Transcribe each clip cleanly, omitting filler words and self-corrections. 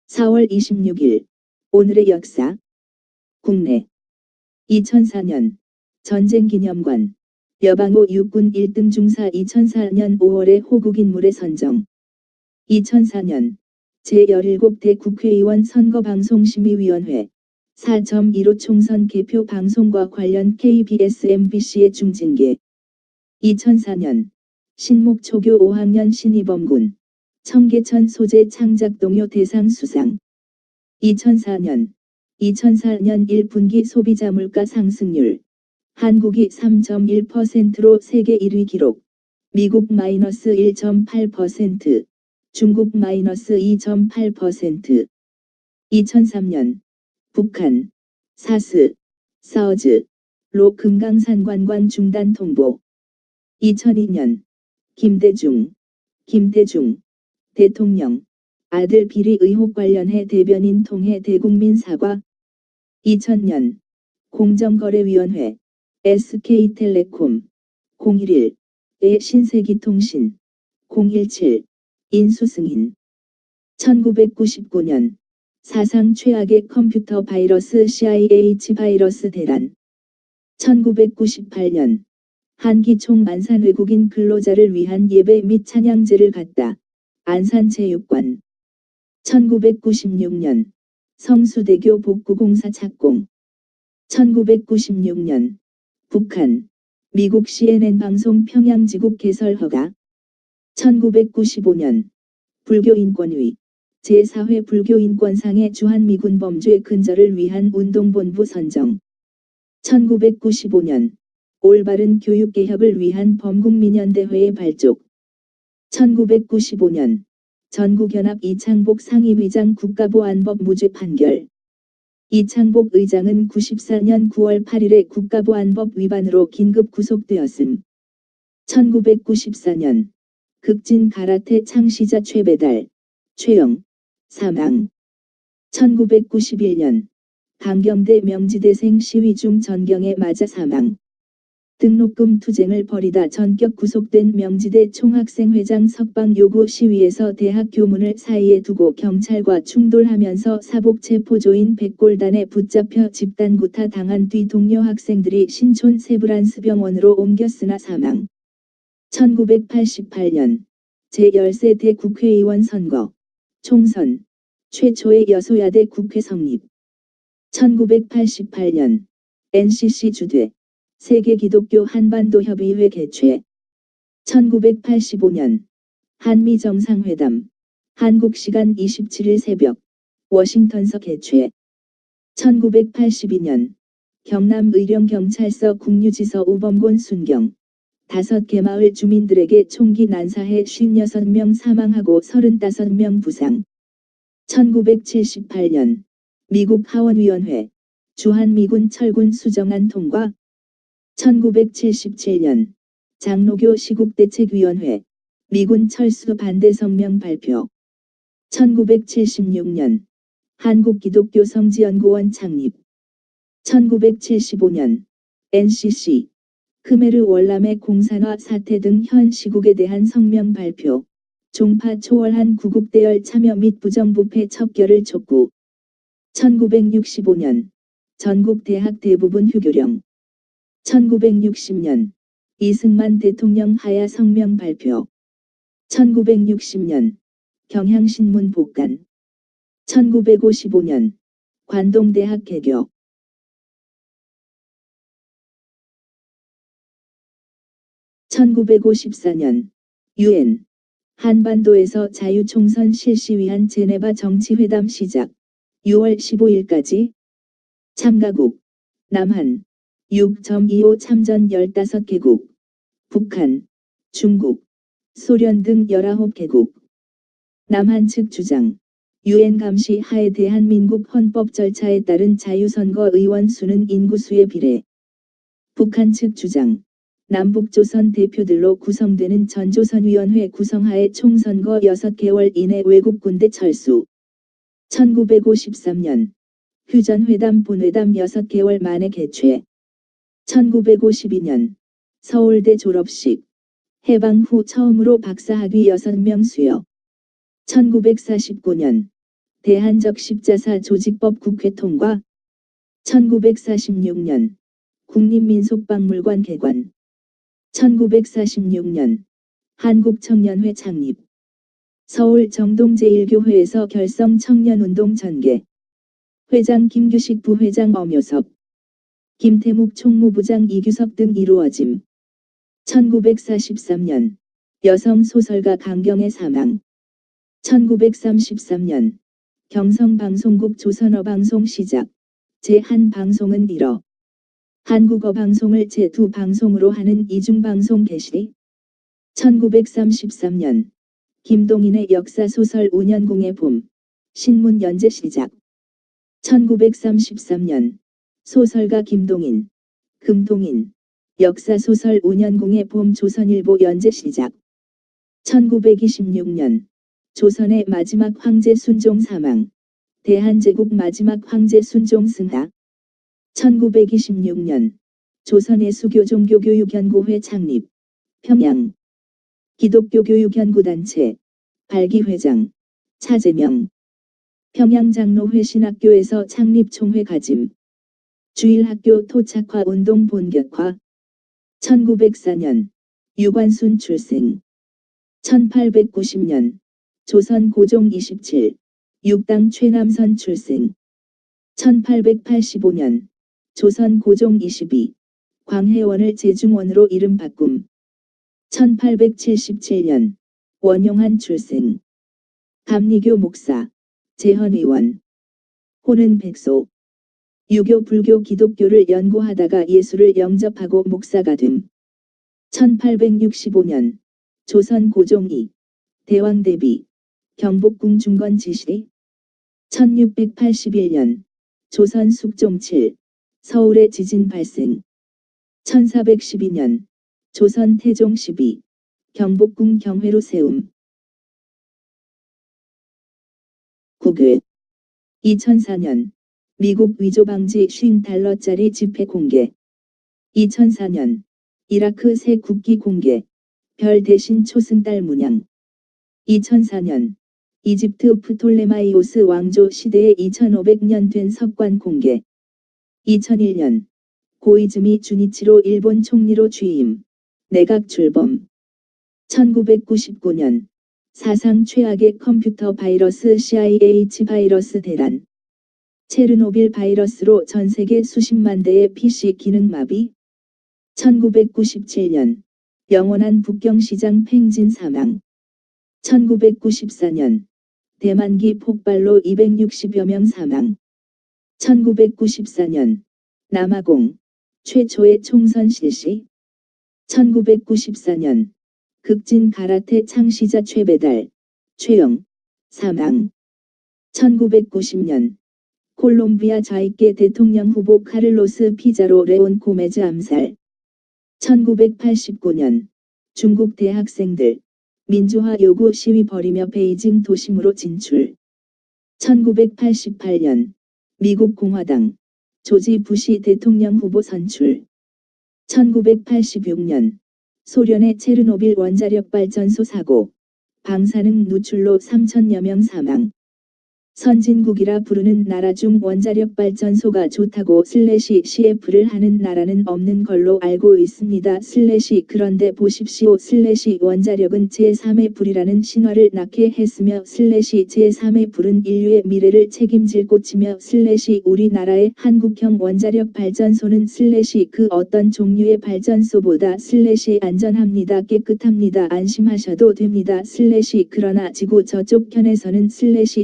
4월 26일 오늘의 역사 국내 2004년 전쟁기념관 여방호 육군 1등 중사 2004년 5월에 호국인물의 선정 2004년 제17대 국회의원 선거방송심의위원회 4.15 총선 개표 방송과 관련 KBS MBC의 중징계 2004년 신목초교 5학년 신이범군 청계천 소재 창작동요 대상 수상 2004년 1분기 소비자 물가 상승률 한국이 3.1%로 세계 1위 기록 미국 마이너스 1.8% 중국 마이너스 2.8% 2003년 북한 사스 사우즈로 금강산 관광 중단 통보 2002년 김대중 대통령 아들 비리 의혹 관련해 대변인 통해 대국민 사과 2000년 공정거래위원회 SK텔레콤 011의 신세기통신 017 인수 승인 1999년 사상 최악의 컴퓨터 바이러스 CIH 바이러스 대란 1998년 한기총 안산 외국인 근로자를 위한 예배 및 찬양제를 갖다 안산체육관 1996년 성수대교 복구공사 착공 1996년 북한 미국 CNN 방송 평양지국 개설 허가 1995년 불교인권위 제4회 불교인권상의 주한미군 범죄 근절을 위한 운동본부 선정 1995년 올바른 교육개혁을 위한 범국민연대회의 발족 1995년 전국연합 이창복 상임의장 국가보안법 무죄 판결 이창복 의장은 94년 9월 8일에 국가보안법 위반으로 긴급 구속되었음 1994년 극진 가라테 창시자 최배달 최영 사망 1991년 강경대 명지대생 시위 중 전경에 맞아 사망 등록금 투쟁을 벌이다 전격 구속된 명지대 총학생회장 석방 요구 시위에서 대학 교문을 사이에 두고 경찰과 충돌하면서 사복 체포조인 백골단에 붙잡혀 집단 구타 당한 뒤 동료 학생들이 신촌 세브란스병원으로 옮겼으나 사망 1988년 제13대 국회의원 선거 총선 최초의 여소야대 국회 성립 1988년 NCC 주돼 세계기독교 한반도협의회 개최 1985년 한미정상회담 한국시간 27일 새벽 워싱턴서 개최 1982년 경남의령경찰서 국유지서 우범곤 순경 5개 마을 주민들에게 총기 난사해 56명 사망하고 35명 부상 1978년 미국 하원위원회 주한미군 철군 수정안 통과 1977년 장로교 시국대책위원회 미군 철수 반대 성명 발표 1976년 한국기독교성지연구원 창립 1975년 NCC 크메르 월남의 공산화 사태 등 현 시국에 대한 성명 발표 종파 초월한 구국대열 참여 및 부정부패 척결을 촉구 1965년 전국 대학 대부분 휴교령 1960년 이승만 대통령 하야 성명 발표 1960년 경향신문 복간 1955년 관동대학 개교 1954년 UN 한반도에서 자유총선 실시 위한 제네바 정치회담 시작 6월 15일까지 참가국 남한 6.25 참전 15개국 북한, 중국, 소련 등 19개국 남한 측 주장 UN 감시 하에 대한민국 헌법 절차에 따른 자유선거 의원 수는 인구수에 비례 북한 측 주장 남북조선 대표들로 구성되는 전조선위원회 구성하에 총선거 6개월 이내 외국 군대 철수 1953년 휴전회담 본회담 6개월 만에 개최 1952년 서울대 졸업식 해방 후 처음으로 박사학위 6명 수여 1949년 대한적 십자사 조직법 국회 통과. 1946년 국립민속박물관 개관. 1946년 한국청년회 창립. 서울 정동 제1교회에서 결성 청년운동 전개. 회장 김규식 부회장 엄효섭, 김태묵 총무부장 이규석 등 이루어짐. 1943년 여성 소설가 강경의 사망. 1933년 경성방송국 조선어방송 시작. 제1방송은 1호. 한국어방송을 제2방송으로 하는 이중방송 개시. 1933년 김동인의 역사소설 운연궁의 봄. 신문 연재 시작. 1933년 소설가 김동인, 금동인, 역사소설 운연궁의 봄 조선일보 연재 시작. 1926년 조선의 마지막 황제 순종 사망. 대한제국 마지막 황제 순종 승하. 1926년 조선의 수교종교교육연구회 창립. 평양 기독교교육연구단체 발기회장 차재명. 평양장로회 신학교에서 창립총회 가짐. 주일학교 토착화 운동 본격화. 1904년 유관순 출생. 1890년 조선 고종 27, 6당 최남선 출생. 1885년 조선 고종 22, 광해원을 제중원으로 이름 바꿈. 1877년 원용한 출생. 감리교 목사, 재헌의원. 호는 백소. 유교 불교 기독교를 연구하다가 예수를 영접하고 목사가 됨. 1865년 조선 고종 2, 대왕 대비, 경복궁 중건지시. 1681년 조선 숙종 7, 서울의 지진 발생. 1412년 조선 태종 12, 경복궁 경회로 세움. 국외. 2004년 미국 위조 방지 $50짜리 지폐 공개. 2004년 이라크 새 국기 공개. 별 대신 초승달 문양. 2004년 이집트 프톨레마이오스 왕조 시대에 2500년 된 석관 공개. 2001년 고이즈미 주니치로 일본 총리로 취임. 내각 출범. 1999년 사상 최악의 컴퓨터 바이러스 CIH 바이러스 대란. 체르노빌 바이러스로 전세계 수십만 대의 PC 기능 마비. 1997년 영원한 북경시장 팽진 사망. 1994년 대만기 폭발로 260여 명 사망. 1994년 남아공 최초의 총선 실시. 1994년 극진 가라테 창시자 최배달, 최영, 사망. 1990년 콜롬비아 좌익계 대통령 후보 카를로스 피자로 레온 고메즈 암살. 1989년 중국 대학생들 민주화 요구 시위 벌이며 베이징 도심으로 진출. 1988년 미국 공화당 조지 부시 대통령 후보 선출. 1986년 소련의 체르노빌 원자력 발전소 사고. 방사능 누출로 3천여 명 사망. 선진국이라 부르는 나라 중 원자력 발전소가 좋다고 CF를 하는 나라는 없는 걸로 알고 있습니다. 그런데 보십시오. 원자력은 제3의 불이라는 신화를 낳게 했으며 제3의 불은 인류의 미래를 책임질 꽃이며 우리나라의 한국형 원자력 발전소는 그 어떤 종류의 발전소보다 안전합니다. 깨끗합니다. 안심하셔도 됩니다. 그러나 지구 저쪽 편에서는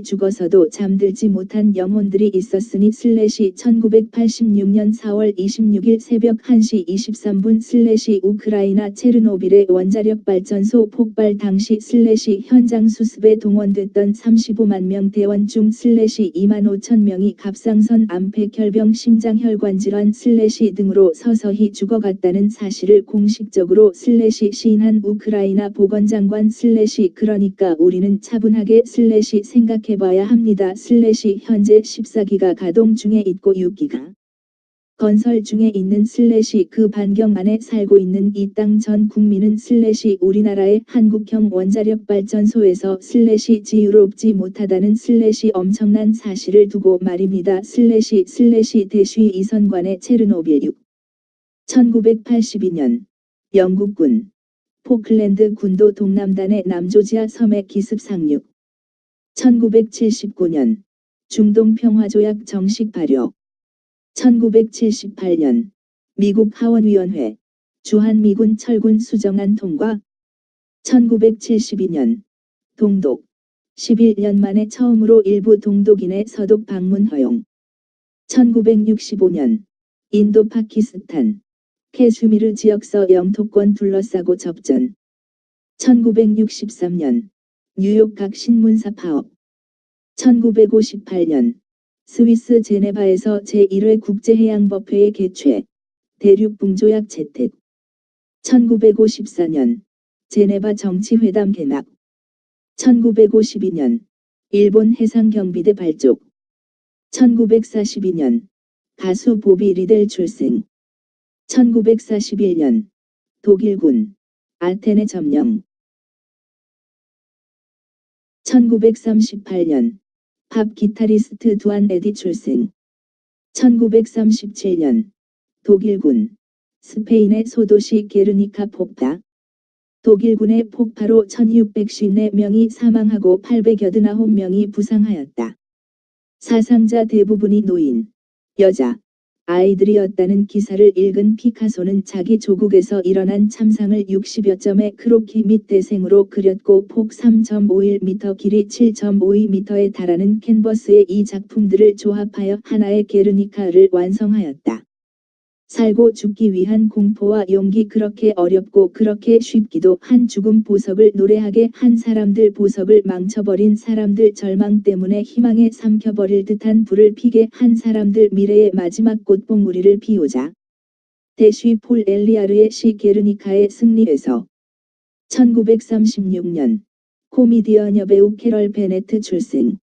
죽어서도 잠들지 못한 영혼들이 있었으니 1986년 4월 26일 새벽 1시 23분 우크라이나 체르노빌의 원자력 발전소 폭발 당시 현장 수습에 동원됐던 35만 명 대원 중 2만 5천 명이 갑상선 암폐혈병 심장혈관 질환 등으로 서서히 죽어갔다는 사실을 공식적으로 시인한 우크라이나 보건장관 그러니까 우리는 차분하게 생각해봐야 합니다. 현재 14기가 가동 중에 있고 6기가 건설 중에 있는 슬래시 그 반경 안에 살고 있는 이 땅 전 국민은 슬래시 우리나라의 한국형 원자력 발전소에서 슬래시 지유롭지 못하다는 슬래시 엄청난 사실을 두고 말입니다. 슬래시 대쉬 이선관의 체르노빌 6. 1982년 영국군 포클랜드 군도 동남단의 남조지아 섬에 기습 상륙. 1979년 중동 평화조약 정식 발효. 1978년 미국 하원위원회 주한미군 철군 수정안 통과. 1972년 동독 11년 만에 처음으로 일부 동독인의 서독 방문 허용. 1965년 인도 파키스탄 캐슈미르 지역서 영토권 둘러싸고 접전. 1963년 뉴욕 각 신문사 파업. 1958년 스위스 제네바에서 제1회 국제해양법회의 개최, 대륙붕조약 채택. 1954년 제네바 정치회담 개막. 1952년 일본 해상경비대 발족. 1942년 가수 보비 리델 출생. 1941년 독일군 아테네 점령. 1938년 팝 기타리스트 두안 에디 출생. 1937년 독일군 스페인의 소도시 게르니카 폭파. 독일군의 폭파로 1654명이 사망하고 889명이 부상하였다. 사상자 대부분이 노인, 여자, 아이들이었다는 기사를 읽은 피카소는 자기 조국에서 일어난 참상을 60여 점의 크로키 및 대생으로 그렸고 폭 3.51m 길이 7.52m에 달하는 캔버스에 이 작품들을 조합하여 하나의 게르니카를 완성하였다. 살고 죽기 위한 공포와 용기, 그렇게 어렵고 그렇게 쉽기도 한 죽음 보석을 노래하게 한 사람들, 보석을 망쳐버린 사람들, 절망 때문에 희망에 삼켜버릴 듯한 불을 피게 한 사람들, 미래의 마지막 꽃봉우리를 피우자. 대쉬 폴 엘리아르의 시 게르니카의 승리에서. 1936년 코미디언 여배우 캐럴 베네트 출생.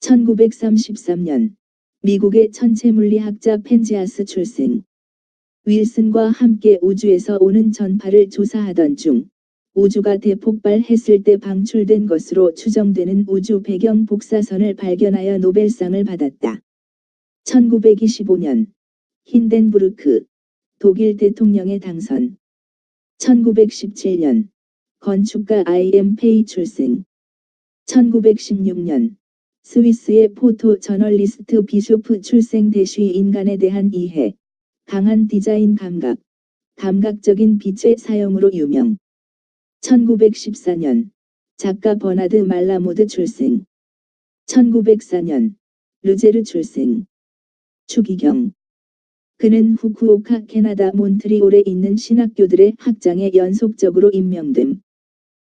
1933년 미국의 천체물리학자 펜지아스 출생. 윌슨과 함께 우주에서 오는 전파를 조사하던 중 우주가 대폭발했을 때 방출된 것으로 추정되는 우주 배경 복사선을 발견하여 노벨상을 받았다. 1925년 힌덴부르크 독일 대통령의 당선. 1917년 건축가 I.M. 페이 출생. 1916년 스위스의 포토 저널리스트 비쇼프 출생. 대쉬 인간에 대한 이해, 강한 디자인 감각, 감각적인 빛의 사용으로 유명. 1914년 작가 버나드 말라모드 출생. 1904년 르제르 출생. 추기경. 그는 후쿠오카 캐나다 몬트리올에 있는 신학교들의 학장에 연속적으로 임명됨.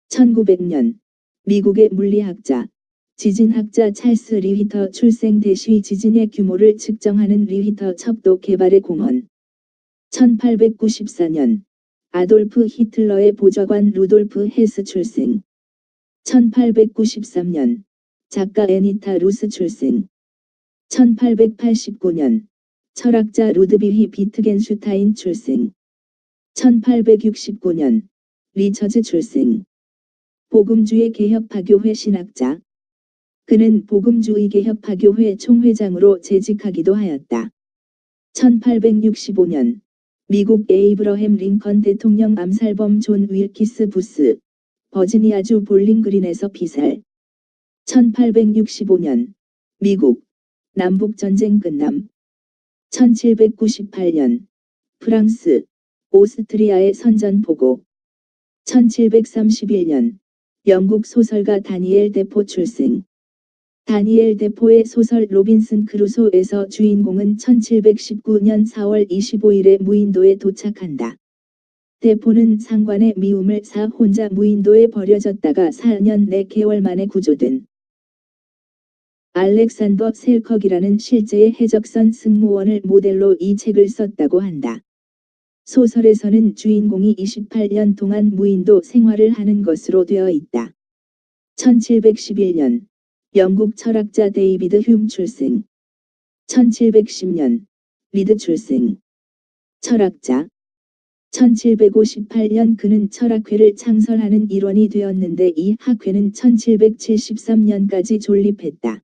1900년 미국의 물리학자, 지진학자 찰스 리히터 출생. 대쉬 지진의 규모를 측정하는 리히터 첩도 개발의 공헌. 1894년 아돌프 히틀러의 보좌관 루돌프 헤스 출생. 1893년 작가 애니타 루스 출생. 1889년 철학자 루드비히 비트겐슈타인 출생. 1869년 리처즈 출생. 복음주의 개혁파교회 신학자. 그는 복음주의 개혁파교회 총회장으로 재직하기도 하였다. 1865년 미국 에이브러햄 링컨 대통령 암살범 존 윌키스 부스, 버지니아주 볼링그린에서 피살. 1865년 미국 남북전쟁 끝남. 1798년 프랑스 오스트리아의 선전포고. 1731년 영국 소설가 다니엘 데포 출생. 다니엘 데포의 소설 로빈슨 크루소에서 주인공은 1719년 4월 25일에 무인도에 도착한다. 데포는 상관의 미움을 사 혼자 무인도에 버려졌다가 4년 4개월 만에 구조된 알렉산더 셀컥이라는 실제의 해적선 승무원을 모델로 이 책을 썼다고 한다. 소설에서는 주인공이 28년 동안 무인도 생활을 하는 것으로 되어 있다. 1711년 영국 철학자 데이비드 휴움 출생. 1710년 리드 출생. 철학자. 1758년 그는 철학회를 창설하는 일원이 되었는데 이 학회는 1773년까지 존립했다.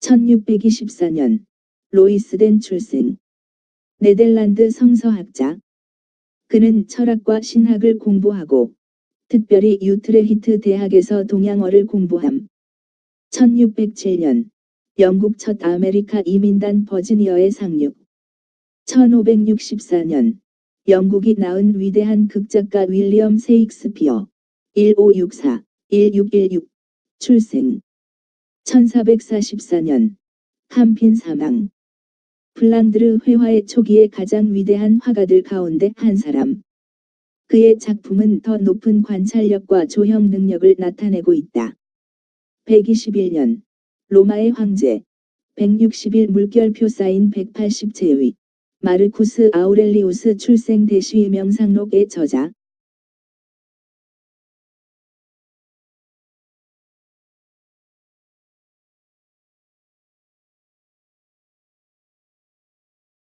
1624년 로이스덴 출생. 네덜란드 성서학자. 그는 철학과 신학을 공부하고 특별히 유트레히트 대학에서 동양어를 공부함. 1607년 영국 첫 아메리카 이민단 버지니어에 상륙. 1564년 영국이 낳은 위대한 극작가 윌리엄 세익스피어 1564-1616 출생. 1444년 한핀 사망. 플랑드르 회화의 초기의 가장 위대한 화가들 가운데 한 사람. 그의 작품은 더 높은 관찰력과 조형 능력을 나타내고 있다. 121년 로마의 황제. 160일 물결표 사인 180 제위. 마르쿠스 아우렐리우스 출생 대시 명상록의 저자.